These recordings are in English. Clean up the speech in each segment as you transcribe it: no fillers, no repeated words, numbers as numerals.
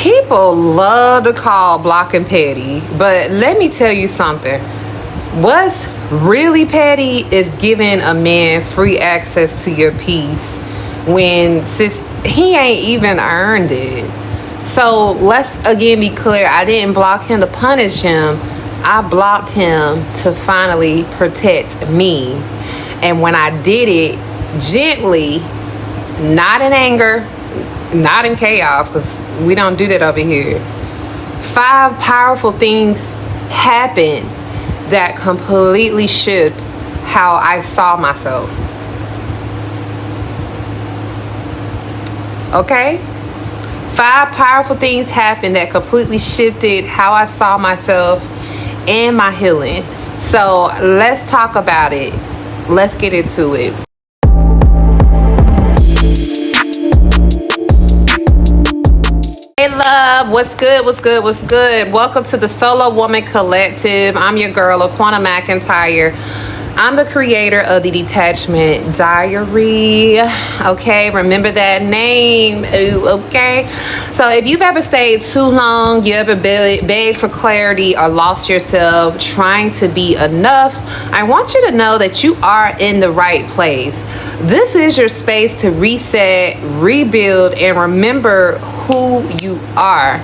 People love to call blocking petty, but let me tell you something. What's really petty is giving a man free access to your peace when he ain't even earned it. So let's again be clear. I didn't block him to punish him. I blocked him to finally protect me. And when I did it gently, not in anger, not in chaos, because we don't do that over here. 5 powerful things happened that completely shifted how I saw myself. Okay? 5 powerful things happened that completely shifted how I saw myself and my healing. So let's talk about it. Let's get into it. Hey love, what's good? Welcome to the Solo Woman Collective. I'm your girl, Aquana McIntyre. I'm the creator of the Detachment Diary. Okay, remember that name. Ooh, okay. So if you've ever stayed too long, you ever begged for clarity or lost yourself trying to be enough, I want you to know that you are in the right place. This is your space to reset, rebuild, and remember who you are.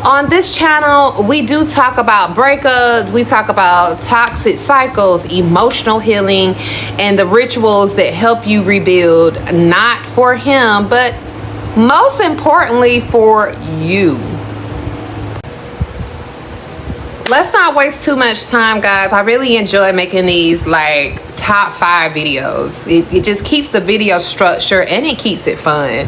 On this channel, we do talk about breakups, we talk about toxic cycles, emotional healing, and the rituals that help you rebuild, not for him, but most importantly for you. Let's not waste too much time, guys. I really enjoy making these like top 5 videos. It just keeps the video structure and it keeps it fun.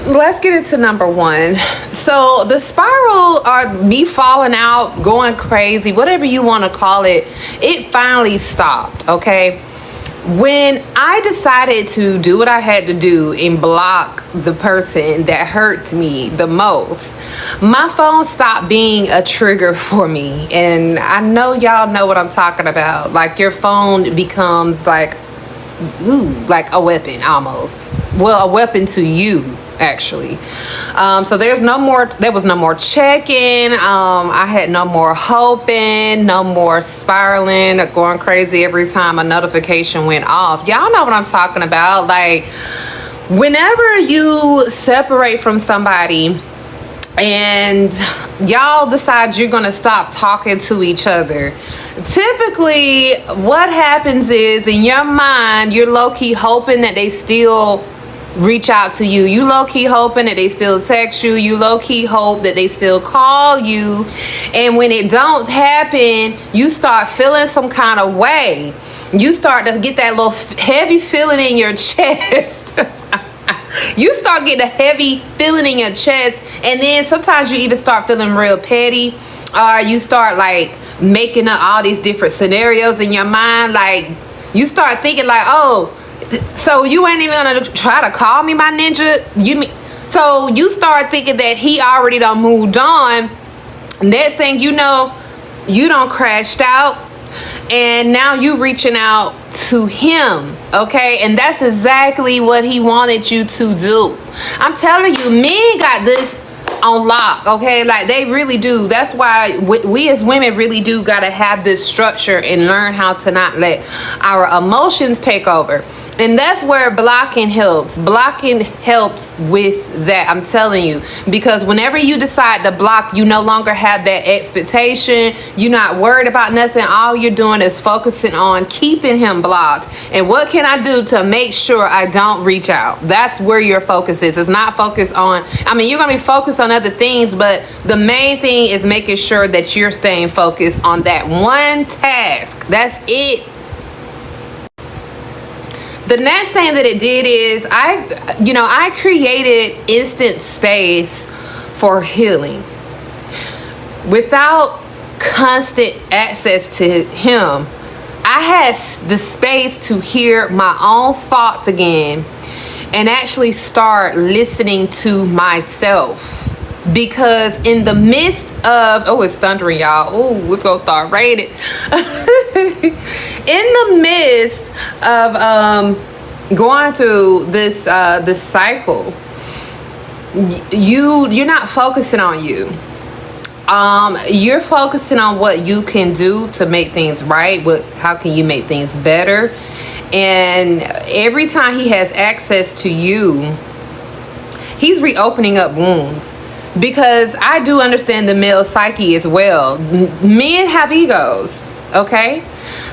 Let's get into number 1. So the spiral, or me falling out, going crazy, whatever you want to call it, it finally stopped. Okay, when I decided to do what I had to do and block the person that hurt me the most, my phone stopped being a trigger for me. And I know y'all know what I'm talking about. Like your phone becomes like, ooh, like a weapon almost. Well, a weapon to you, actually. So there was no more checking. I had no more hoping, no more spiraling or going crazy every time a notification went off. Y'all know what I'm talking about. Like whenever you separate from somebody and y'all decide you're gonna stop talking to each other, typically what happens is in your mind you're low-key hoping that they still reach out to you. You low-key hoping that they still text you. You low-key hope that they still call you. And when it don't happen, you start feeling some kind of way. You start to get that little heavy feeling in your chest. You start getting a heavy feeling in your chest. And then sometimes you even start feeling real petty. Or you start like making up all these different scenarios in your mind. Like you start thinking like, oh, so you ain't even gonna try to call me, my ninja? So you start thinking that he already done moved on. Next thing you know, you done crashed out, and now you reaching out to him. Okay, and that's exactly what he wanted you to do. I'm telling you, men got this on lock. Okay, like they really do. That's why we as women really do gotta have this structure and learn how to not let our emotions take over. And that's where blocking helps. Blocking helps with that, I'm telling you. Because whenever you decide to block, you no longer have that expectation. You're not worried about nothing. All you're doing is focusing on keeping him blocked. And what can I do to make sure I don't reach out? That's where your focus is. It's not focused on, I mean, you're going to be focused on other things, but the main thing is making sure that you're staying focused on that one task. That's it. The next thing that it did is I created instant space for healing. Without constant access to him, I had the space to hear my own thoughts again and actually start listening to myself. Because in the midst of, oh, it's thundering, y'all. Oh, we're gonna start raining. In the midst of going through this cycle, you're not focusing on you. You're focusing on what you can do to make things right. How can you make things better? And every time he has access to you, he's reopening up wounds. Because I do understand the male psyche as well. Men have egos, okay?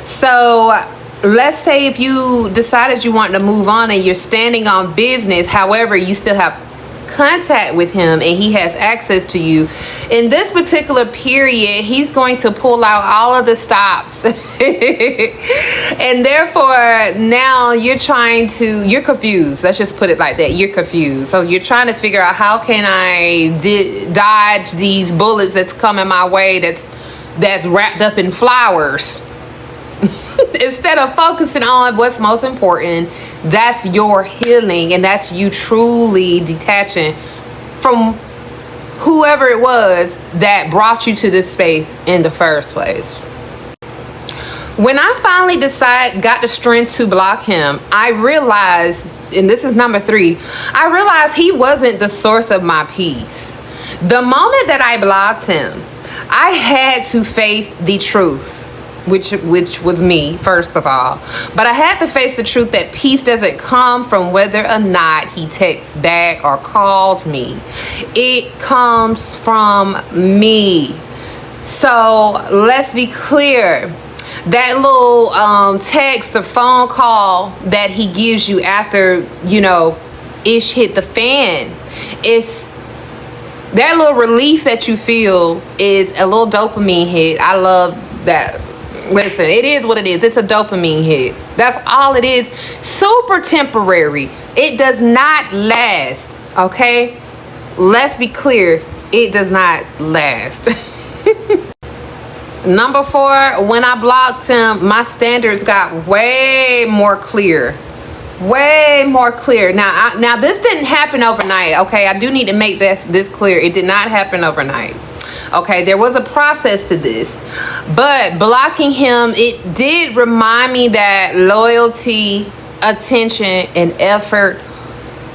So let's say if you decided you want to move on and you're standing on business, however, you still have contact with him and he has access to you. In this particular period, he's going to pull out all of the stops. And therefore, now you're confused. Let's just put it like that. You're confused. So you're trying to figure out, how can I dodge these bullets that's coming my way that's wrapped up in flowers? Instead of focusing on what's most important. That's your healing, and that's you truly detaching from whoever it was that brought you to this space in the first place. When I finally got the strength to block him, I realized, and this is number 3, I realized he wasn't the source of my peace. The moment that I blocked him, I had to face the truth. Which was me, first of all. But I had to face the truth that peace doesn't come from whether or not he texts back or calls me. It comes from me. So let's be clear. That little text or phone call that he gives you after, ish hit the fan, it's that little relief that you feel is a little dopamine hit. I love that. Listen, it is what it is. It's a dopamine hit. That's all it is. Super temporary. It does not last. Okay? Let's be clear. It does not last. Number 4, when I blocked him, my standards got way more clear. Way more clear. Now this didn't happen overnight. Okay? I do need to make this clear. It did not happen overnight. Okay, there was a process to this, but blocking him, it did remind me that loyalty, attention, and effort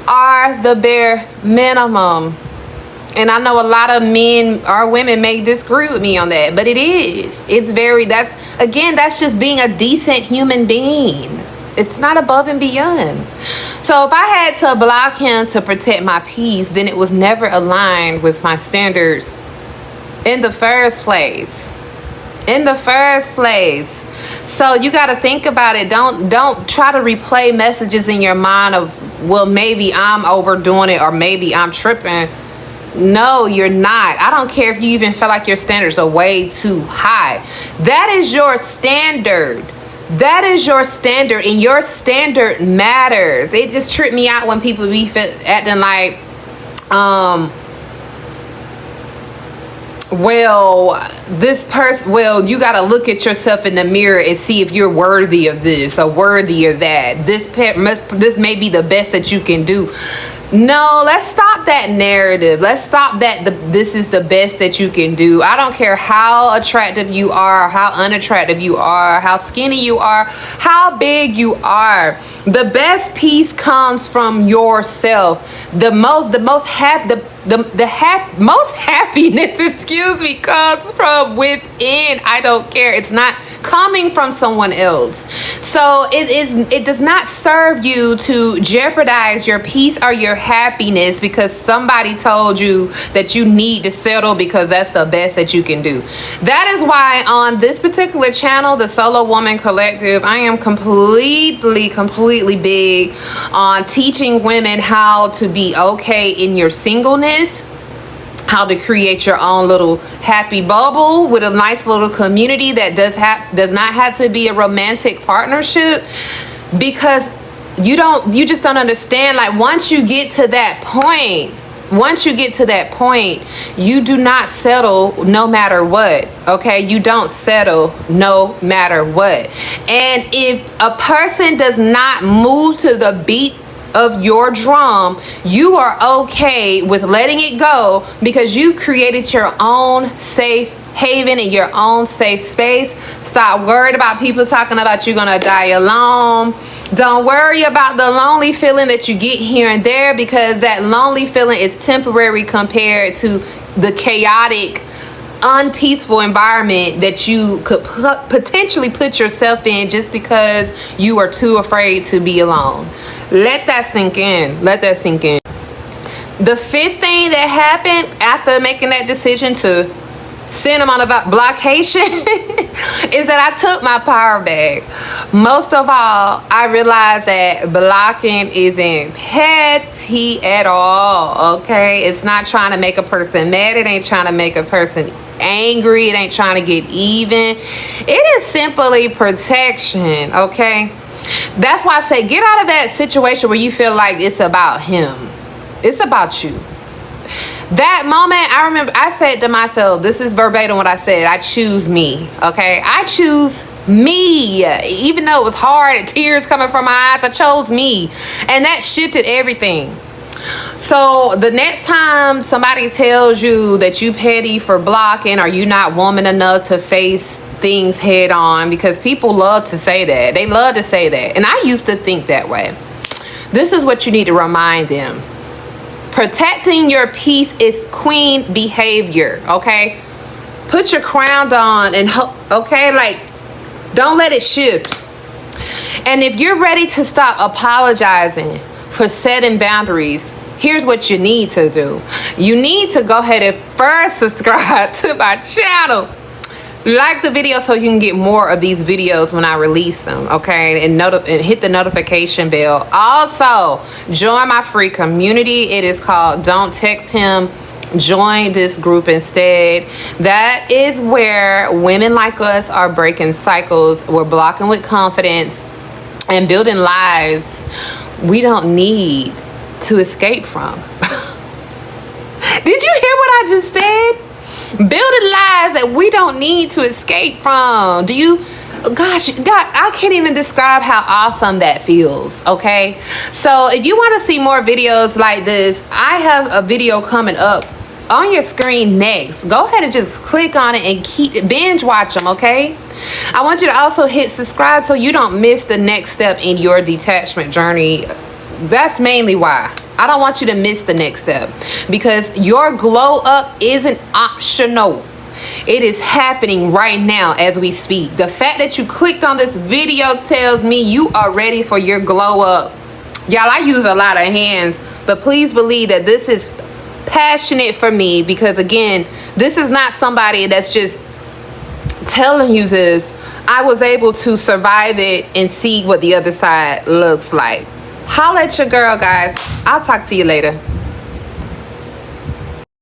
are the bare minimum. And I know a lot of men or women may disagree with me on that, but it is. That's just being a decent human being. It's not above and beyond. So if I had to block him to protect my peace, then it was never aligned with my standards in the first place. So you got to think about it. Don't try to replay messages in your mind of, well, maybe I'm overdoing it or maybe I'm tripping. No, you're not. I don't care if you even feel like your standards are way too high. That is your standard. That is your standard, and your standard matters. It just tripped me out when people be acting like, you got to look at yourself in the mirror and see if you're worthy of this or worthy of that. This may be the best that you can do. No, let's stop that narrative. Let's stop that this is the best that you can do. I don't care how attractive you are, how unattractive you are, how skinny you are, how big you are. The best peace comes from yourself. The most happiness, comes from within. I don't care. It's not coming from someone else. So it does not serve you to jeopardize your peace or your happiness because somebody told you that you need to settle because that's the best that you can do. That is why on this particular channel, the Solo Woman Collective, I am completely big on teaching women how to be okay in your singleness, how to create your own little happy bubble with a nice little community that does not have to be a romantic partnership, because you just don't understand. Like once you get to that point, you do not settle no matter what. Okay, you don't settle no matter what. And if a person does not move to the beat of your drum, you are okay with letting it go because you created your own safe haven in your own safe space. Stop worried about people talking about you're gonna die alone. Don't worry about the lonely feeling that you get here and there, because that lonely feeling is temporary compared to the chaotic, unpeaceful environment that you could potentially put yourself in just because you are too afraid to be alone. Let that sink in. Let that sink in. The fifth thing that happened after making that decision to send him on a blockation is that I took my power back. Most of all, I realized that blocking isn't petty at all, okay? It's not trying to make a person mad. It ain't trying to make a person angry. It ain't trying to get even. It is simply protection, okay? That's why I say get out of that situation where you feel like it's about him. It's about you. That moment, I remember I said to myself, this is verbatim what I said, I choose me, okay? I choose me. Even though it was hard and tears coming from my eyes, I chose me. And that shifted everything. So the next time somebody tells you that you petty for blocking, or you not woman enough to face things head on, because people love to say that. They love to say that. And I used to think that way. This is what you need to remind them. Protecting your peace is queen behavior, okay? Put your crown on and, okay, like, don't let it shift. And if you're ready to stop apologizing for setting boundaries, here's what you need to do. You need to go ahead and first subscribe to my channel. Like the video so you can get more of these videos when I release them, okay? And hit the notification bell. Also, join my free community. It is called Don't Text Him. Join this group instead. That is where women like us are breaking cycles. We're blocking with confidence and building lives we don't need to escape from. Did you hear what I just said? Building lives that we don't need to escape from. Gosh, God, I can't even describe how awesome that feels, okay? So if you want to see more videos like this, I have a video coming up on your screen next. Go ahead and just click on it and binge watch them, okay? I want you to also hit subscribe so you don't miss the next step in your detachment journey. That's mainly why. I don't want you to miss the next step, because your glow up isn't optional. It is happening right now as we speak. The fact that you clicked on this video tells me you are ready for your glow up. Y'all, I use a lot of hands, but please believe that this is passionate for me, because again, this is not somebody that's just telling you this. I was able to survive it and see what the other side looks like. Holla at your girl, guys. I'll talk to you later.